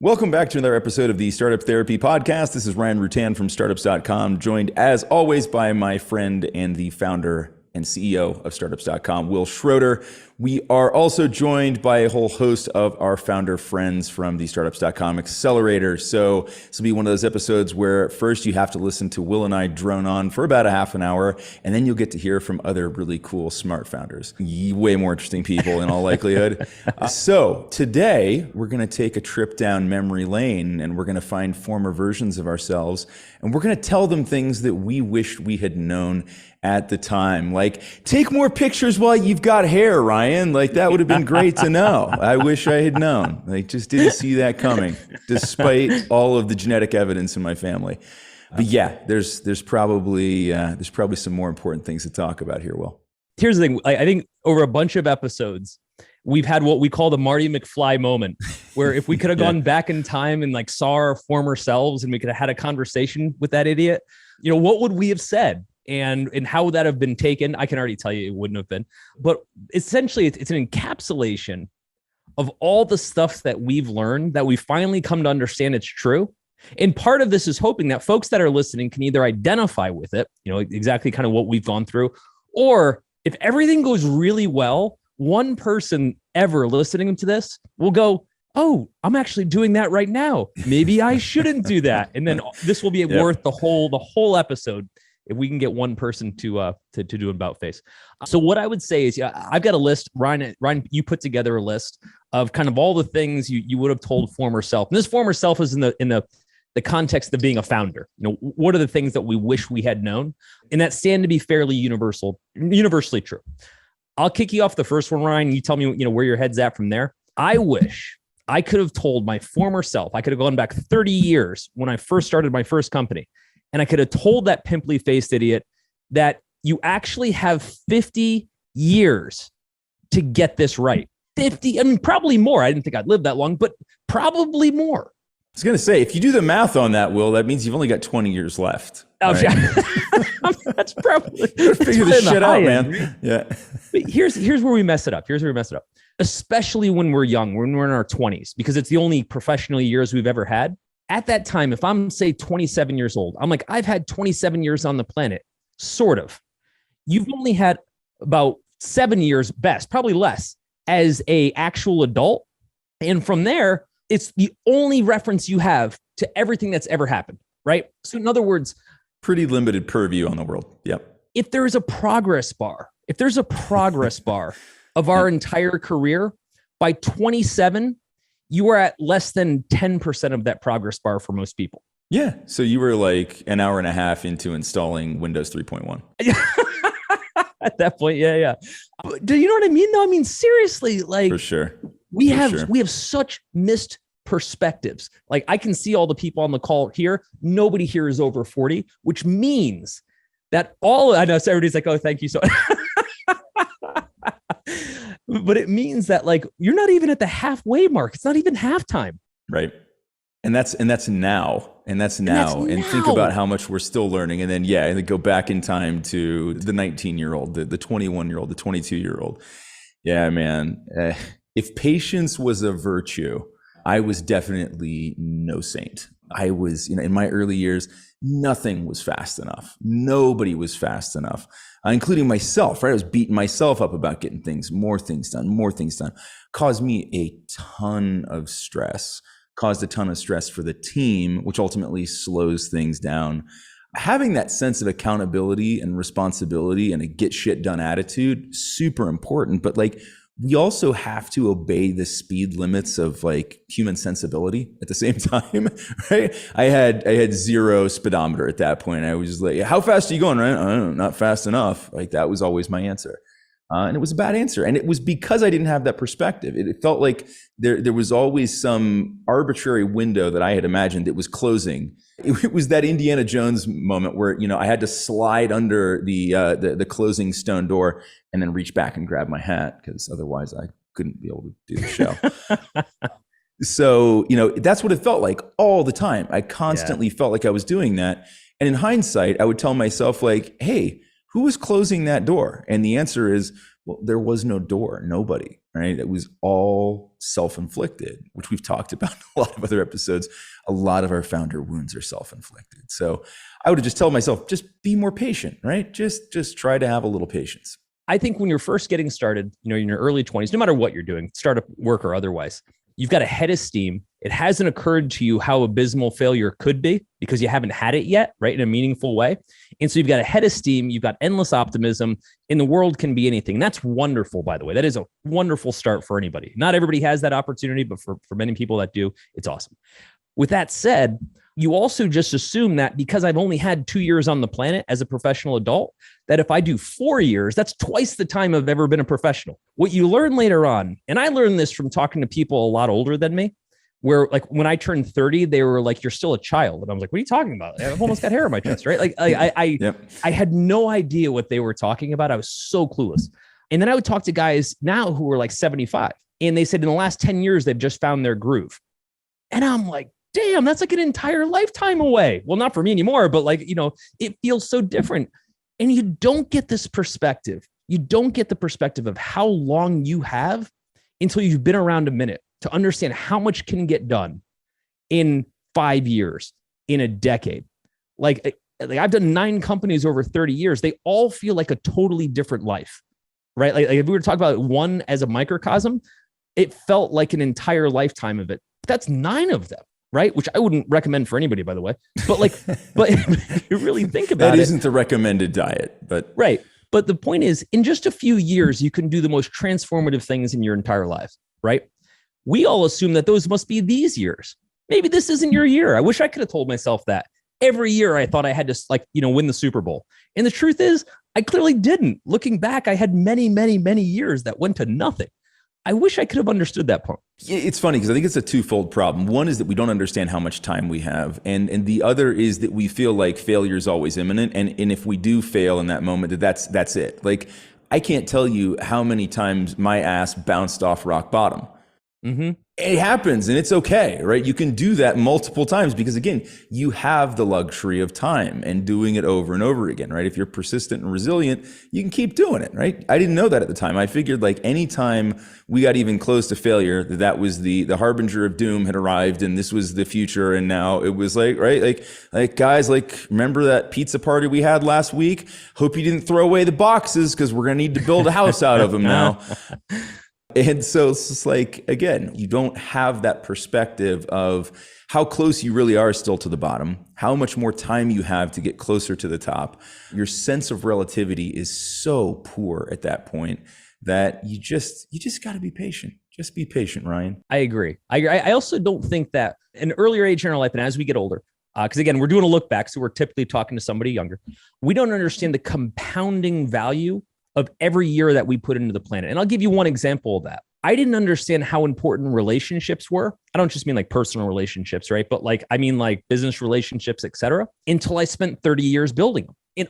Welcome back to another episode of the Startup Therapy Podcast. This is Ryan Rutan from startups.com, joined as always by my friend and the founder and CEO of startups.com, Wil Schroter. We are also joined by a whole host of our founder friends from the startups.com accelerator. So this will be one of those episodes where first you have to listen to Wil and I drone on for about a half an hour, and then you'll get to hear from other really cool, smart founders. Way more interesting people in all likelihood. So today we're going to take a trip down memory lane, and we're going to find former versions of ourselves, and we're going to tell them things that we wished we had known at the time. Like, take more pictures while you've got hair, Ryan. Like, that would have been great to know. I wish I had known. Like, just didn't see that coming, despite all of the genetic evidence in my family. But yeah, there's probably some more important things to talk about here, Wil. Here's the thing. I think over a bunch of episodes, we've had what we call the Marty McFly moment, where if we could have gone back in time and like saw our former selves and we could have had a conversation with that idiot, what would we have said? And how would that have been taken? I can already tell you it wouldn't have been. But essentially, it's an encapsulation of all the stuff that we've learned that we finally come to understand it's true. And part of this is hoping that folks that are listening can either identify with it, exactly kind of what we've gone through, or if everything goes really well, one person ever listening to this will go, oh, I'm actually doing that right now. Maybe I shouldn't do that. And then this will be worth the whole episode if we can get one person to do an about face. So what I would say is, I've got a list. Ryan, you put together a list of kind of all the things you would have told former self. And this former self is in the context of being a founder. What are the things that we wish we had known? And that stand to be fairly universally true. I'll kick you off the first one, Ryan. You tell me, where your head's at from there. I wish I could have told my former self, I could have gone back 30 years when I first started my first company. And I could have told that pimply-faced idiot that you actually have 50 years to get this right. 50, probably more. I didn't think I'd live that long, but probably more. I was going to say, if you do the math on that, Wil, that means you've only got 20 years left. Oh, right? Yeah. That's probably... Figure this shit out, man. Yeah. But here's where we mess it up. Especially when we're young, when we're in our 20s, because it's the only professional years we've ever had. At that time, if I'm, say, 27 years old, I'm like, I've had 27 years on the planet, sort of. You've only had about 7 years, best, probably less, as a actual adult. And from there, it's the only reference you have to everything that's ever happened, right? So in other words, pretty limited purview on the world. Yep. If there's a progress bar of our entire career, by 27, you are at less than 10% of that progress bar for most people. Yeah. So you were like an hour and a half into installing Windows 3.1. At that point, yeah. Do you know what I mean, though? I mean, seriously, like, for sure. We have such missed perspectives. Like, I can see all the people on the call here. Nobody here is over 40, which means that I know, so everybody's like, oh, thank you so much. But it means that, like, you're not even at the halfway mark. It's not even halftime. Right. And that's now. And think about how much we're still learning. And then, go back in time to the 19-year-old, the 21-year-old, the 22-year-old. Yeah, man. If patience was a virtue, I was definitely no saint. I was, in my early years, nothing was fast enough. Nobody was fast enough, including myself, right? I was beating myself up about getting more things done. Caused me a ton of stress, caused a ton of stress for the team, which ultimately slows things down. Having that sense of accountability and responsibility and a get shit done attitude, super important. But we also have to obey the speed limits of human sensibility at the same time, right? I had zero speedometer at that point. I was just like, how fast are you going? Right? I don't know, not fast enough. That was always my answer. And it was a bad answer. And it was because I didn't have that perspective. It felt like there was always some arbitrary window that I had imagined that was closing. It was that Indiana Jones moment where, I had to slide under the closing stone door and then reach back and grab my hat, because otherwise I couldn't be able to do the show. So, that's what it felt like all the time. I constantly felt like I was doing that. And in hindsight, I would tell myself hey, who was closing that door? And the answer is, well, there was no door, nobody. right? It was all self-inflicted, which we've talked about in a lot of other episodes. A lot of our founder wounds are self-inflicted. So I would have just told myself, just be more patient, right? Just try to have a little patience. I think when you're first getting started, in your early 20s, no matter what you're doing, startup work or otherwise, you've got a head of steam. It hasn't occurred to you how abysmal failure could be because you haven't had it yet, right, in a meaningful way. And so you've got a head of steam, you've got endless optimism, and the world can be anything. And that's wonderful, by the way. That is a wonderful start for anybody. Not everybody has that opportunity, but for many people that do, it's awesome. With that said, you also just assume that because I've only had 2 years on the planet as a professional adult, that if I do 4 years, that's twice the time I've ever been a professional. What you learn later on, and I learned this from talking to people a lot older than me, where like when I turned 30, they were like, you're still a child. And I was like, what are you talking about? I've almost got hair on my chest, right? Like I had no idea what they were talking about. I was so clueless. And then I would talk to guys now who were like 75. And they said in the last 10 years, they've just found their groove. And I'm like, damn, that's like an entire lifetime away. Well, not for me anymore, but like, it feels so different. And you don't get this perspective. You don't get the perspective of how long you have until you've been around a minute to understand how much can get done in 5 years, in a decade. Like I've done 9 companies over 30 years. They all feel like a totally different life, right? Like if we were to talk about one as a microcosm, it felt like an entire lifetime of it. But that's 9 of them. Right. Which I wouldn't recommend for anybody, by the way. But if you really think about it. That isn't the recommended diet, but. Right. But the point is, in just a few years, you can do the most transformative things in your entire life. Right. We all assume that those must be these years. Maybe this isn't your year. I wish I could have told myself that. Every year I thought I had to win the Super Bowl. And the truth is, I clearly didn't. Looking back, I had many, many, many years that went to nothing. I wish I could have understood that part. It's funny because I think it's a twofold problem. One is that we don't understand how much time we have. And the other is that we feel like failure is always imminent. And if we do fail in that moment, that's it. Like, I can't tell you how many times my ass bounced off rock bottom. Mm-hmm. It happens and it's okay, right? You can do that multiple times because, again, you have the luxury of time and doing it over and over again, right? If you're persistent and resilient, you can keep doing it, right? I didn't know that at the time. I figured like anytime we got even close to failure, that was the harbinger of doom had arrived and this was the future. And now it was like, right? Like guys, like, remember that pizza party we had last week? Hope you didn't throw away the boxes because we're going to need to build a house out of them now. And so it's just like, again, you don't have that perspective of how close you really are still to the bottom, how much more time you have to get closer to the top. Your sense of relativity is so poor at that point that you just got to be patient. Just be patient, Ryan. I agree. I also don't think that an earlier age in our life and as we get older, because again, we're doing a look back, so we're typically talking to somebody younger. We don't understand the compounding value of every year that we put into the planet. And I'll give you one example of that. I didn't understand how important relationships were. I don't just mean like personal relationships, right? But like, I mean like business relationships, et cetera, until I spent 30 years building them. And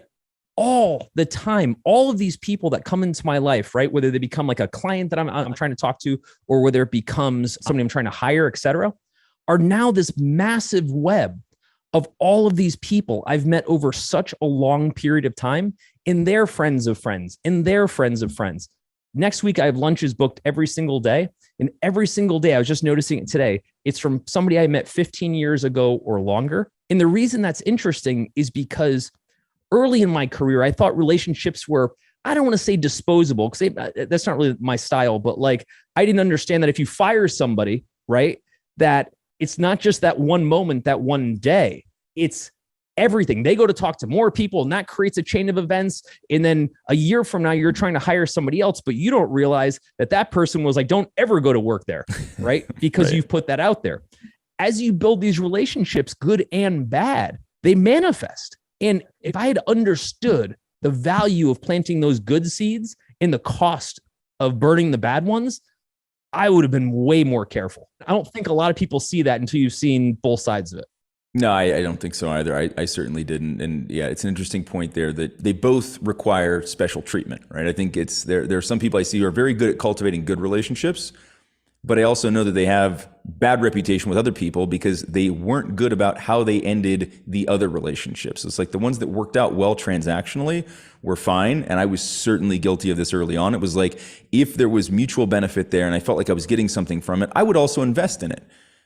all the time, all of these people that come into my life, right? Whether they become like a client that I'm trying to talk to, or whether it becomes somebody I'm trying to hire, et cetera, are now this massive web of all of these people I've met over such a long period of time, and their friends of friends, and their friends of friends. Next week, I have lunches booked every single day. And every single day, I was just noticing it today, it's from somebody I met 15 years ago or longer. And the reason that's interesting is because early in my career, I thought relationships were, I don't want to say disposable, because that's not really my style, but like, I didn't understand that if you fire somebody, right, that it's not just that one moment, that one day, it's everything. They go to talk to more people and that creates a chain of events. And then a year from now, you're trying to hire somebody else, but you don't realize that that person was like, don't ever go to work there, right? Because right. You've put that out there. As you build these relationships, good and bad, they manifest. And if I had understood the value of planting those good seeds and the cost of burning the bad ones, I would have been way more careful. I don't think a lot of people see that until you've seen both sides of it. No, I don't think so either. I certainly didn't. And yeah, it's an interesting point there that they both require special treatment, right? I think there are some people I see who are very good at cultivating good relationships, but I also know that they have bad reputation with other people because they weren't good about how they ended the other relationships. It's like the ones that worked out well transactionally were fine. And I was certainly guilty of this early on. It was like, if there was mutual benefit there and I felt like I was getting something from it, I would also invest in it.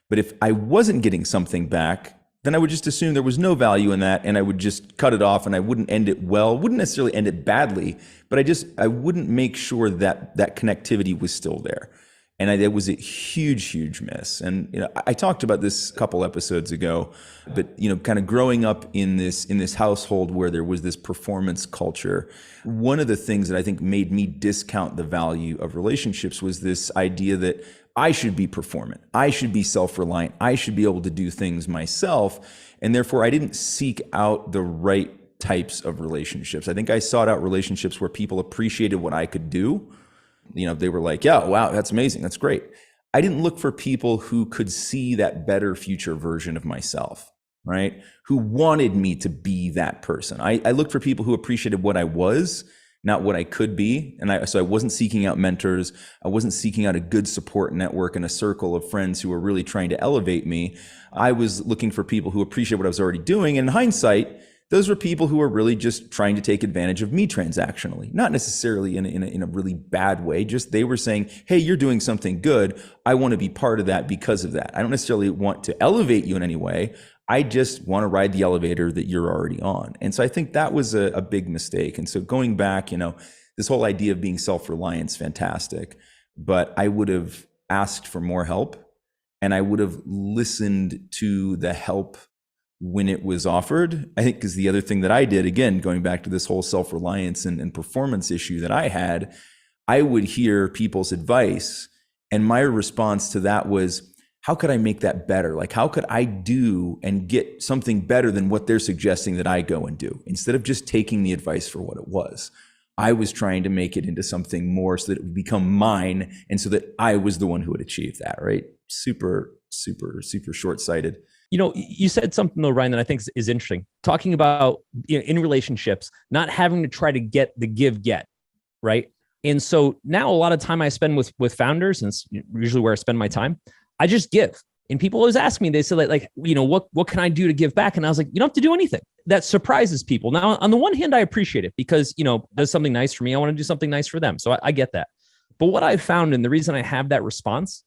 But if I wasn't getting something back, then I would just assume there was no value in that and I would just cut it off and I wouldn't end it well, wouldn't necessarily end it badly, but I wouldn't make sure that that connectivity was still there. And it was a huge, huge miss. And I talked about this a couple episodes ago, but kind of growing up in this household where there was this performance culture, one of the things that I think made me discount the value of relationships was this idea that I should be performant, I should be self-reliant, I should be able to do things myself, and therefore I didn't seek out the right types of relationships. I think I sought out relationships where people appreciated what I could do. They were like, yeah, wow, that's amazing. That's great. I didn't look for people who could see that better future version of myself, right? Who wanted me to be that person. I looked for people who appreciated what I was, not what I could be. And so I wasn't seeking out mentors. I wasn't seeking out a good support network and a circle of friends who were really trying to elevate me. I was looking for people who appreciate what I was already doing. And in hindsight, those were people who were really just trying to take advantage of me transactionally, not necessarily in a really bad way. Just they were saying, hey, you're doing something good. I want to be part of that because of that. I don't necessarily want to elevate you in any way. I just want to ride the elevator that you're already on. And so I think that was a big mistake. And so going back, this whole idea of being self-reliant is fantastic, but I would have asked for more help and I would have listened to the help when it was offered. I think because the other thing that I did, again, going back to this whole self-reliance and performance issue that I had, I would hear people's advice. And my response to that was, how could I make that better? Like, how could I do and get something better than what they're suggesting that I go and do? Instead of just taking the advice for what it was, I was trying to make it into something more so that it would become mine. And so that I was the one who would achieve that, right? Super, super, super short-sighted. You said something though, Ryan, that I think is interesting. Talking about in relationships, not having to try to get the get, right? And so now a lot of time I spend with founders, and it's usually where I spend my time, I just give. And people always ask me, they say what can I do to give back? And I was like, you don't have to do anything. That surprises people. Now, on the one hand, I appreciate it because, does something nice for me. I want to do something nice for them. So I get that. But what I've found, and the reason I have that response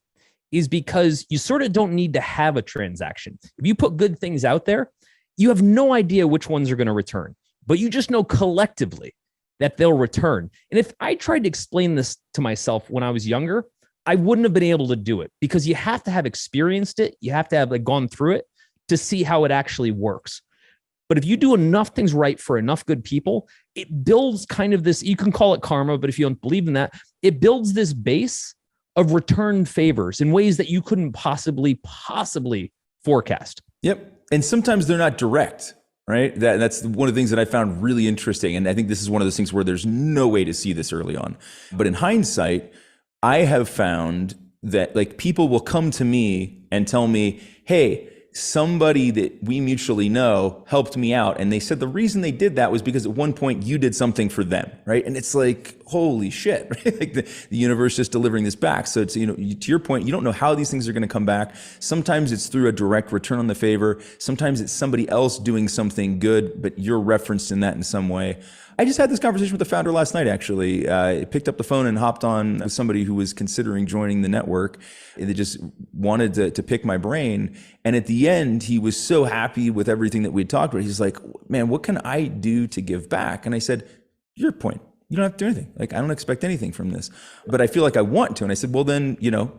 is because you sort of don't need to have a transaction. If you put good things out there, you have no idea which ones are going to return, but you just know collectively that they'll return. And if I tried to explain this to myself when I was younger, I wouldn't have been able to do it because you have to have experienced it. You have to have gone through it to see how it actually works. But if you do enough things right for enough good people, it builds kind of this, you can call it karma, but if you don't believe in that, it builds this base of return favors in ways that you couldn't possibly forecast. Yep. And sometimes they're not direct, right? That's one of the things that I found really interesting. And I think this is one of those things where there's no way to see this early on. But in hindsight, I have found that people will come to me and tell me, hey, somebody that we mutually know helped me out. And they said the reason they did that was because at one point you did something for them, right? And it's like, holy shit, right? Like the universe just delivering this back. So it's, to your point, you don't know how these things are going to come back. Sometimes it's through a direct return on the favor. Sometimes it's somebody else doing something good, but you're referenced in that in some way. I just had this conversation with the founder last night, actually. I picked up the phone and hopped on with somebody who was considering joining the network. They just wanted to pick my brain. And at the end, he was so happy with everything that we'd talked about. He's like, man, what can I do to give back? And I said, your point. You don't have to do anything. I don't expect anything from this, but I feel like I want to. And I said, well, then,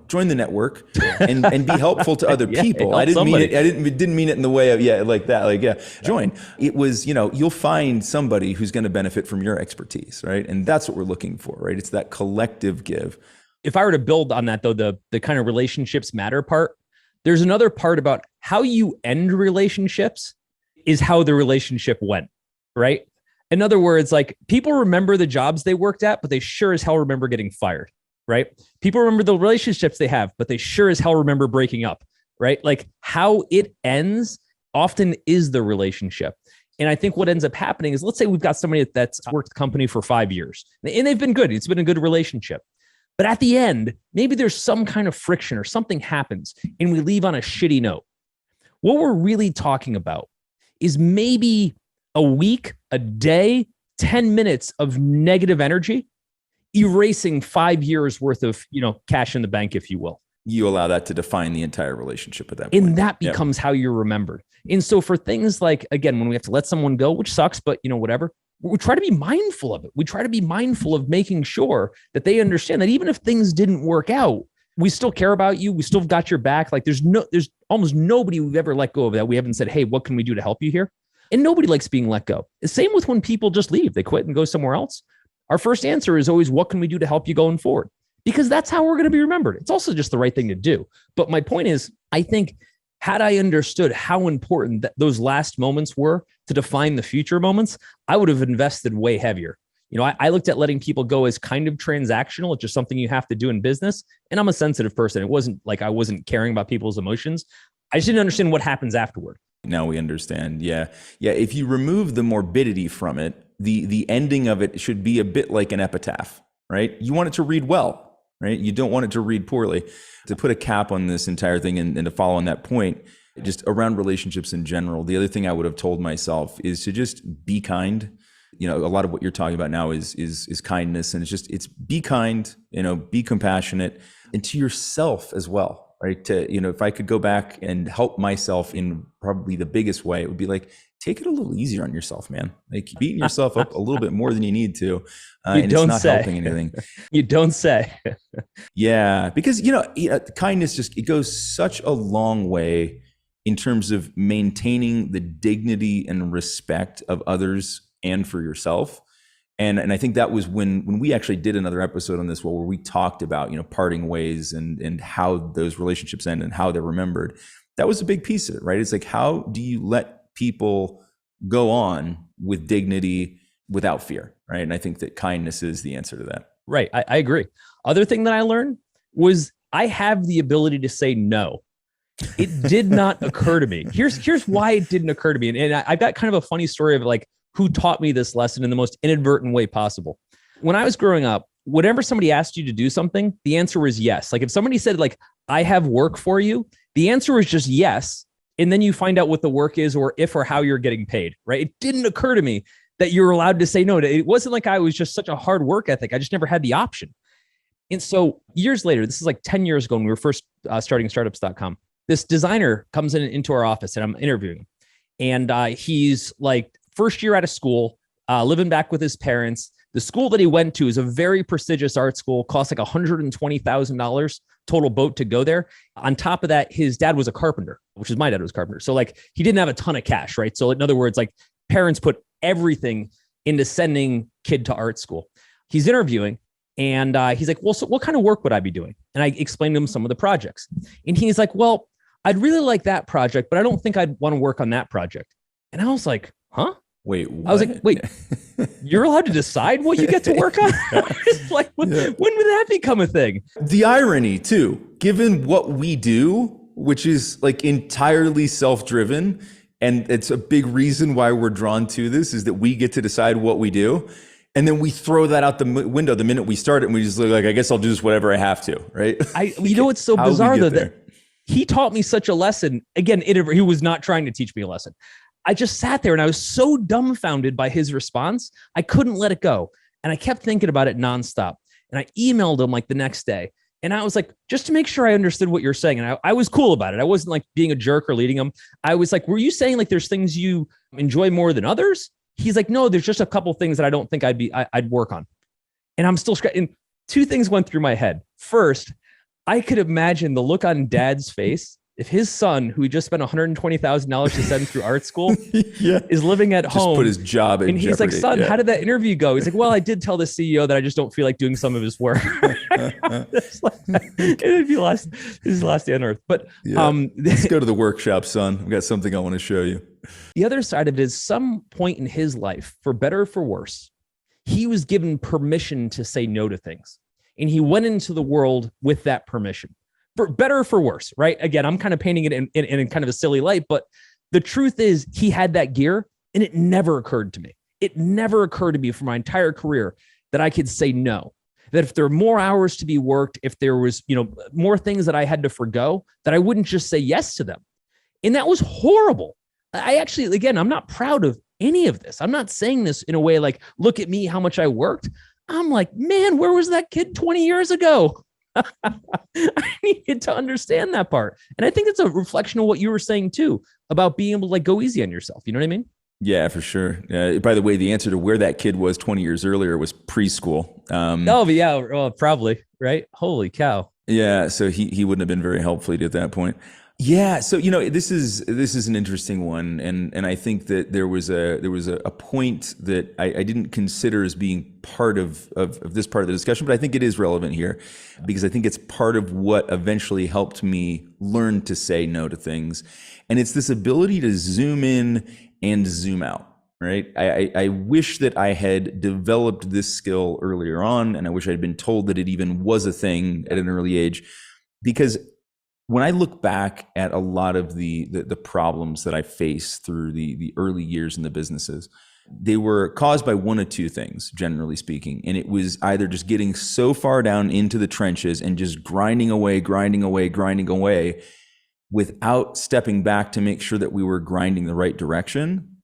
join the network and be helpful to other people. I didn't mean it. I didn't mean it in the way of, like that. Join. It was, you'll find somebody who's going to benefit from your expertise. Right. And that's what we're looking for, right? It's that collective give. If I were to build on that though, the kind of relationships matter part, there's another part about how you end relationships is how the relationship went. Right. In other words, people remember the jobs they worked at, but they sure as hell remember getting fired, right? People remember the relationships they have, but they sure as hell remember breaking up, right? How it ends often is the relationship. And I think what ends up happening is, let's say we've got somebody that's worked the company for 5 years and they've been good. It's been a good relationship. But at the end, maybe there's some kind of friction or something happens and we leave on a shitty note. What we're really talking about is maybe a week, a day, 10 minutes of negative energy, erasing 5 years worth of, cash in the bank, if you will. You allow that to define the entire relationship at that point. And that becomes how you're remembered. And so for things like, again, when we have to let someone go, which sucks, but whatever, we try to be mindful of it. We try to be mindful of making sure that they understand that even if things didn't work out, we still care about you. We still got your back. Like there's almost nobody we've ever let go of that we haven't said, hey, what can we do to help you here? And nobody likes being let go. The same with when people just leave, they quit and go somewhere else. Our first answer is always, what can we do to help you going forward? Because that's how we're going to be remembered. It's also just the right thing to do. But my point is, I think had I understood how important those last moments were to define the future moments, I would have invested way heavier. I looked at letting people go as kind of transactional. It's just something you have to do in business. And I'm a sensitive person. It wasn't like I wasn't caring about people's emotions. I just didn't understand what happens afterward. Now we understand. Yeah. If you remove the morbidity from it, the ending of it should be a bit like an epitaph, right? You want it to read well, right? You don't want it to read poorly. To put a cap on this entire thing and to follow on that point, just around relationships in general, the other thing I would have told myself is to just be kind. A lot of what you're talking about now is kindness, and it's be kind, be compassionate, and to yourself as well, right? To, if I could go back and help myself in probably the biggest way, it would be like, take it a little easier on yourself, man. Like beating yourself up a little bit more than you need to. And it's not helping anything. You don't say. Yeah, because, kindness it goes such a long way in terms of maintaining the dignity and respect of others and for yourself. And I think that was when we actually did another episode on this, where we talked about, parting ways and how those relationships end and how they're remembered. That was a big piece of it, right? It's like, how do you let people go on with dignity without fear, right? And I think that kindness is the answer to that. Right. I agree. Other thing that I learned was I have the ability to say no. It did not occur to me. Here's why it didn't occur to me. And I've got kind of a funny story of like who taught me this lesson in the most inadvertent way possible. When I was growing up, whenever somebody asked you to do something, the answer was yes. Like if somebody said like, I have work for you, the answer was just yes. And then you find out what the work is or if or how you're getting paid, right? It didn't occur to me that you're allowed to say no. It wasn't like I was just such a hard work ethic. I just never had the option. And so years later, this is like 10 years ago when we were first starting startups.com, this designer comes into our office and I'm interviewing him. And he's like first year out of school, living back with his parents. The school that he went to is a very prestigious art school, costs like $120,000 total boat to go there. On top of that, his dad was a carpenter, which is my dad was a carpenter. So like he didn't have a ton of cash, right? So in other words, like parents put everything into sending kid to art school. He's interviewing and he's like, well, so what kind of work would I be doing? And I explained to him some of the projects. And he's like, well, I'd really like that project, but I don't think I'd want to work on that project. And I was like, huh? Wait, what? I was like, wait, you're allowed to decide what you get to work on? Like, when would that become a thing? The irony too, given what we do, which is like entirely self-driven, and it's a big reason why we're drawn to this, is that we get to decide what we do. And then we throw that out the window the minute we start it, and we just look like, I guess I'll do this whatever I have to, right? You know what's so bizarre though, that he taught me such a lesson. Again, he was not trying to teach me a lesson. I just sat there and I was so dumbfounded by his response. I couldn't let it go. And I kept thinking about it nonstop. And I emailed him like the next day. And I was like, just to make sure I understood what you're saying. And I was cool about it. I wasn't like being a jerk or leading him. I was like, were you saying like there's things you enjoy more than others? He's like, no, there's just a couple things that I don't think I'd work on. And I'm still scratching. Two things went through my head. First, I could imagine the look on dad's face if his son, who he just spent $120,000 to send through art school, is living at home. Just put his job in and he's jeopardy. Like, son, how did that interview go? He's like, well, I did tell the CEO that I just don't feel like doing some of his work. It'd be his last day on earth. But let's go to the workshop, son. I've got something I want to show you. The other side of it is some point in his life, for better or for worse, he was given permission to say no to things. And he went into the world with that permission. For better or for worse, right? Again, I'm kind of painting it in kind of a silly light, but the truth is he had that gear and it never occurred to me. It never occurred to me for my entire career that I could say no. that if there were more hours to be worked, if there was, more things that I had to forgo, that I wouldn't just say yes to them. And that was horrible. I actually, again, I'm not proud of any of this. I'm not saying this in a way like, look at me, how much I worked. I'm like, man, where was that kid 20 years ago? I needed to understand that part. And I think it's a reflection of what you were saying too, about being able to like go easy on yourself. You know what I mean? Yeah, for sure. By the way, the answer to where that kid was 20 years earlier was preschool. Oh, but yeah, well, probably, right? Holy cow. Yeah, so he wouldn't have been very helpful at that point. Yeah, so this is an interesting one, and I think that there was a point that I didn't consider as being part of this part of the discussion, but I think it is relevant here because I think it's part of what eventually helped me learn to say no to things, and it's this ability to zoom in and zoom out. Right. I wish that I had developed this skill earlier on, and I wish I had been told that it even was a thing at an early age, because when I look back at a lot of the problems that I faced through the early years in the businesses, they were caused by one of two things, generally speaking. And it was either just getting so far down into the trenches and just grinding away without stepping back to make sure that we were grinding the right direction,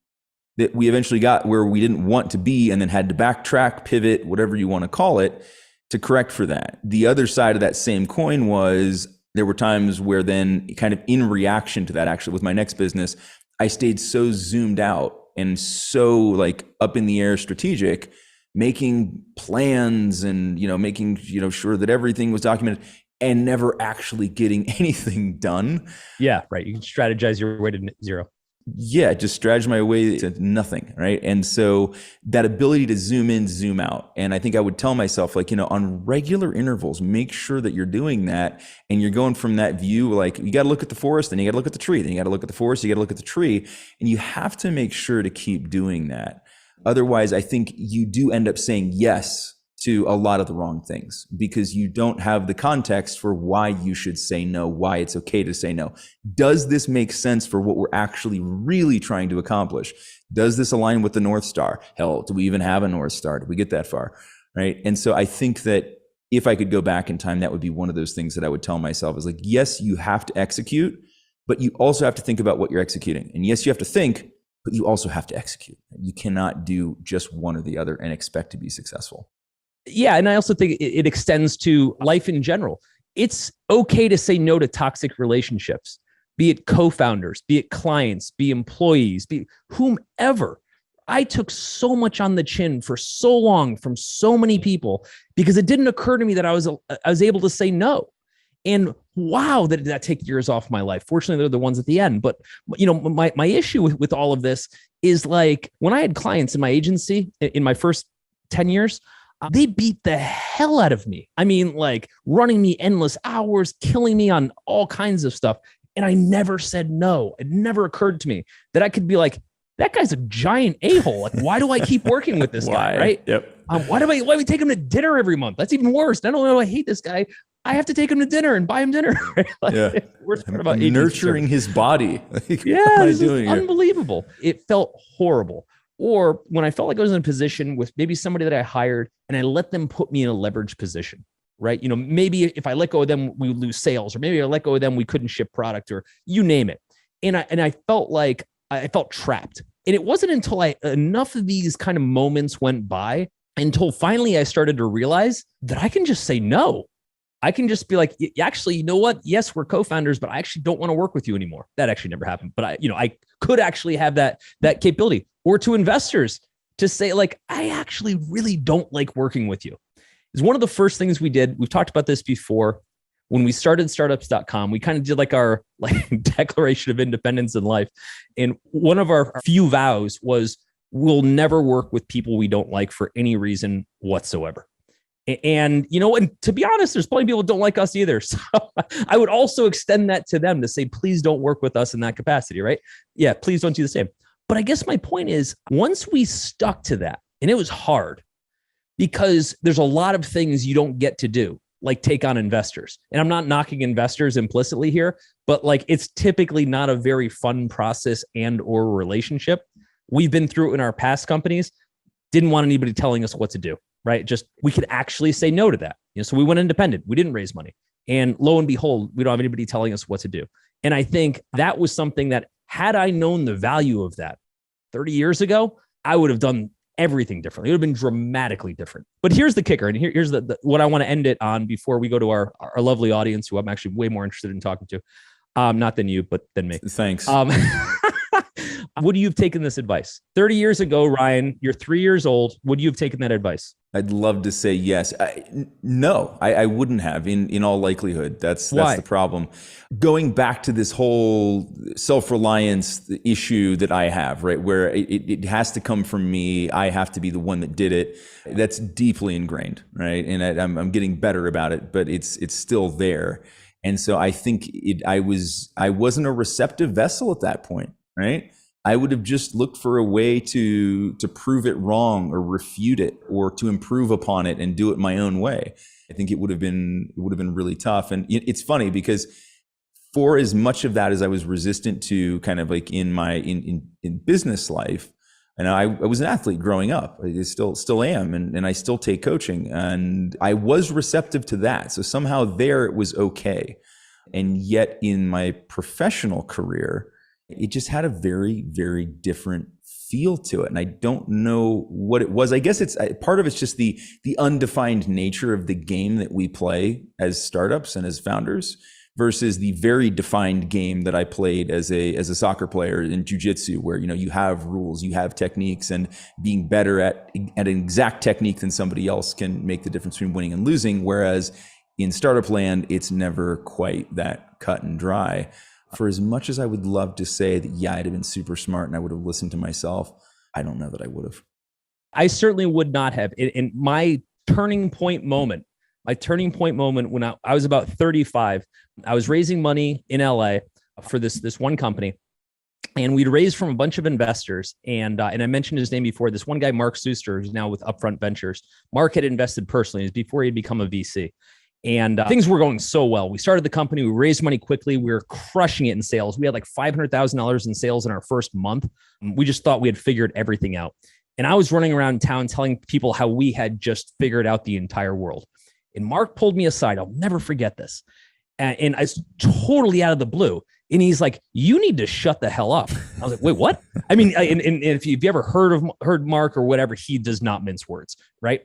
that we eventually got where we didn't want to be and then had to backtrack, pivot, whatever you want to call it, to correct for that. The other side of that same coin was there were times where then kind of in reaction to that, actually with my next business, I stayed so zoomed out and so like up in the air strategic, making plans and, making, sure that everything was documented and never actually getting anything done. Yeah, right. You can strategize your way to zero. Yeah, just strategize my way to nothing, right? And so that ability to zoom in, zoom out. And I think I would tell myself, like, on regular intervals, make sure that you're doing that and you're going from that view, like you got to look at the forest, then you got to look at the tree, then you got to look at the forest, you got to look at the tree. And you have to make sure to keep doing that. Otherwise, I think you do end up saying yes to a lot of the wrong things because you don't have the context for why you should say no, why it's okay to say no. Does this make sense for what we're actually really trying to accomplish? Does this align with the North Star? Hell, do we even have a North Star? Did we get that far? Right. And so I think that if I could go back in time, that would be one of those things that I would tell myself is like, yes, you have to execute, but you also have to think about what you're executing. And yes, you have to think, but you also have to execute. You cannot do just one or the other and expect to be successful. Yeah. And I also think it extends to life in general. It's okay to say no to toxic relationships, be it co-founders, be it clients, be employees, be whomever. I took so much on the chin for so long from so many people because it didn't occur to me that I was able to say no. And wow, did that take years off my life? Fortunately, they're the ones at the end. But my issue with all of this is like when I had clients in my agency in my first 10 years, they beat the hell out of me. I mean, like running me endless hours, killing me on all kinds of stuff. And I never said no. It never occurred to me that I could be like, that guy's a giant a-hole. Like, why do I keep working with this guy? Right. Yep. Why do we take him to dinner every month? That's even worse. Not only do I hate this guy, I have to take him to dinner and buy him dinner. Like, yeah. Worst part about nurturing his body. Like, yeah. This is unbelievable. It felt horrible. Or when I felt like I was in a position with maybe somebody that I hired and I let them put me in a leverage position, right? Maybe if I let go of them, we would lose sales, or maybe I let go of them, we couldn't ship product, or you name it. And I felt like I felt trapped. And it wasn't until enough of these kind of moments went by until finally I started to realize that I can just say no. I can just be like, actually, you know what? Yes, we're co-founders, but I actually don't want to work with you anymore. That actually never happened. But I could actually have that capability. Or to investors to say, like, I actually really don't like working with you. It's one of the first things we did. We've talked about this before. When we started startups.com, we kind of did like our declaration of independence in life. And one of our few vows was we'll never work with people we don't like for any reason whatsoever. And, and to be honest, there's plenty of people who don't like us either. So I would also extend that to them to say, please don't work with us in that capacity, right? Yeah, please don't do the same. But I guess my point is, once we stuck to that, and it was hard because there's a lot of things you don't get to do, like take on investors. And I'm not knocking investors implicitly here, but like it's typically not a very fun process and or relationship. We've been through it in our past companies, didn't want anybody telling us what to do. right? Just we could actually say no to that. So we went independent. We didn't raise money. And lo and behold, we don't have anybody telling us what to do. And I think that was something that had I known the value of that 30 years ago, I would have done everything differently. It would have been dramatically different. But here's the kicker. And here's what I want to end it on before we go to our lovely audience, who I'm actually way more interested in talking to. Not than you, but than me. Thanks. Would you have taken this advice 30 years ago, Ryan? You're 3 years old. Would you have taken that advice? I'd love to say yes. No, I wouldn't have in all likelihood. That's the problem. Going back to this whole self-reliance issue that I have, right? Where it has to come from me. I have to be the one that did it. That's deeply ingrained, right? And I'm getting better about it, but it's still there. And so I think I wasn't a receptive vessel at that point, right? I would have just looked for a way to prove it wrong or refute it or to improve upon it and do it my own way. I think it would have been really tough. And it's funny because for as much of that as I was resistant to kind of like in business life, and I was an athlete growing up, I still am, and I still take coaching, and I was receptive to that. So somehow there it was okay. And yet in my professional career, it just had a very, very different feel to it. And I don't know what it was. I guess part of it's just the undefined nature of the game that we play as startups and as founders versus the very defined game that I played as a soccer player in jiu-jitsu, where, you have rules, you have techniques, and being better at an exact technique than somebody else can make the difference between winning and losing. Whereas in startup land, it's never quite that cut and dry. For as much as I would love to say that, yeah, I'd have been super smart and I would have listened to myself, I don't know that I would have. I certainly would not have. In my turning point moment when I was about 35, I was raising money in LA for this one company. And we'd raised from a bunch of investors. And I mentioned his name before, this one guy, Mark Suster, who's now with Upfront Ventures. Mark had invested personally before he'd become a VC. And things were going so well. We started the company. We raised money quickly. We were crushing it in sales. We had like $500,000 in sales in our first month. We just thought we had figured everything out. And I was running around town telling people how we had just figured out the entire world. And Mark pulled me aside. I'll never forget this. And I was totally out of the blue. And he's like, "You need to shut the hell up." I was like, "Wait, what?" I mean, and if you've ever heard Mark or whatever, he does not mince words, right?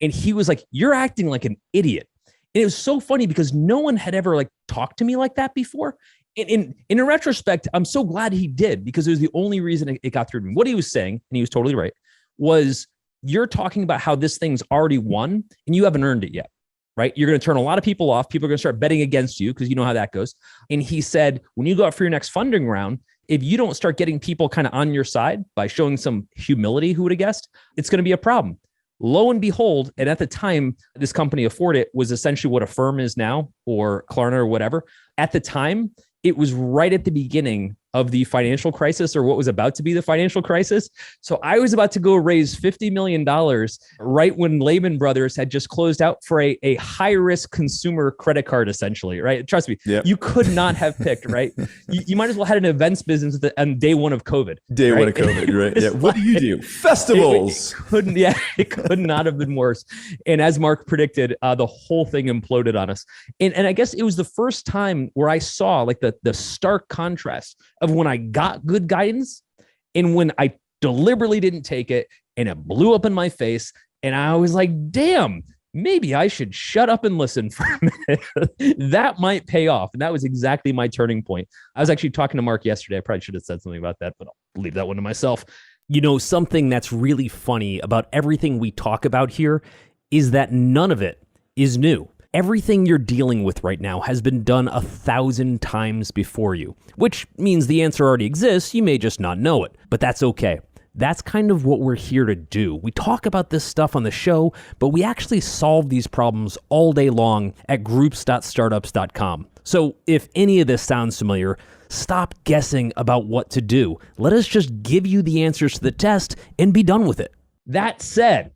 And he was like, "You're acting like an idiot." And it was so funny because no one had ever like talked to me like that before. In retrospect, I'm so glad he did, because it was the only reason it got through to me. What he was saying, and he was totally right, was you're talking about how this thing's already won and you haven't earned it yet, right? You're going to turn a lot of people off. People are going to start betting against you because you know how that goes. And he said, when you go out for your next funding round, if you don't start getting people kind of on your side by showing some humility, who would have guessed, it's going to be a problem. Lo and behold, and at the time, this company Afford It was essentially what Affirm is now, or Klarna or whatever. At the time, it was right at the beginning of the financial crisis, or what was about to be the financial crisis. So I was about to go raise $50 million right when Lehman Brothers had just closed out for a high-risk consumer credit card, essentially, right? Trust me, yep. You could not have picked, right? You might as well had an events business on day one of COVID. Day one of COVID, right? Yeah. What do you do? Festivals. It could not have been worse. And as Mark predicted, the whole thing imploded on us. And I guess it was the first time where I saw like the stark contrast of when I got good guidance and when I deliberately didn't take it and it blew up in my face. And I was like, damn, maybe I should shut up and listen for a minute. That might pay off. And that was exactly my turning point. I was actually talking to Mark yesterday. I probably should have said something about that, but I'll leave that one to myself. Something that's really funny about everything we talk about here is that none of it is new. Everything you're dealing with right now has been done 1,000 times before you, which means the answer already exists. You may just not know it, but that's okay. That's kind of what we're here to do. We talk about this stuff on the show, but we actually solve these problems all day long at groups.startups.com. So if any of this sounds familiar, stop guessing about what to do. Let us just give you the answers to the test and be done with it. That said,